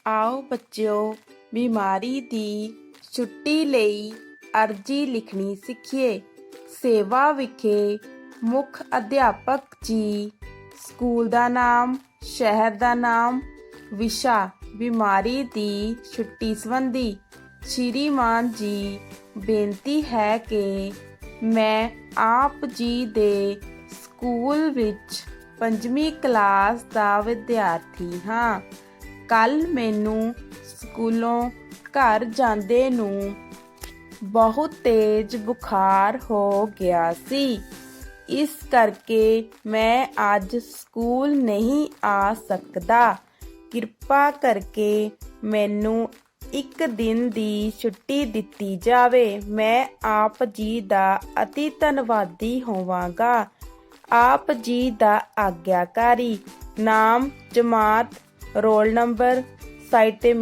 ਆਓ ਬੱਚਿਓ, ਬਿਮਾਰੀ ਦੀ ਛੁੱਟੀ ਲਈ ਅਰਜ਼ੀ ਲਿਖਣੀ ਸਿੱਖੀਏ। ਸੇਵਾ ਵਿਖੇ ਮੁੱਖ ਅਧਿਆਪਕ ਜੀ, ਸਕੂਲ ਦਾ ਨਾਮ, ਸ਼ਹਿਰ ਦਾ ਨਾਮ, ਵਿਸ਼ਾ ਬਿਮਾਰੀ ਦੀ ਛੁੱਟੀ ਸੰਬੰਧੀ। ਸ਼੍ਰੀਮਾਨ ਜੀ, ਬੇਨਤੀ ਹੈ ਕਿ ਮੈਂ ਆਪ ਜੀ ਦੇ ਸਕੂਲ ਵਿੱਚ 5ਵੀਂ ਕਲਾਸ ਦਾ ਵਿਦਿਆਰਥੀ ਹਾਂ। ਕੱਲ ਮੈਨੂੰ ਸਕੂਲੋਂ ਘਰ ਜਾਂਦੇ ਨੂੰ ਬਹੁਤ ਤੇਜ਼ ਬੁਖਾਰ ਹੋ ਗਿਆ ਸੀ। ਇਸ ਕਰਕੇ ਮੈਂ ਅੱਜ ਸਕੂਲ ਨਹੀਂ ਆ ਸਕਦਾ। ਕਿਰਪਾ ਕਰਕੇ ਮੈਨੂੰ 1 ਦਿਨ ਦੀ ਛੁੱਟੀ ਦਿੱਤੀ ਜਾਵੇ। ਮੈਂ ਆਪ ਜੀ ਦਾ ਅਤੀ ਧੰਨਵਾਦੀ ਹੋਵਾਂਗਾ। ਆਪ ਜੀ ਦਾ ਆਗਿਆਕਾਰੀ। ਨਾਮ, ਜਮਾਤ, ਰੋਲ ਨੰਬਰ, ਸਾਈਟ ਤੇ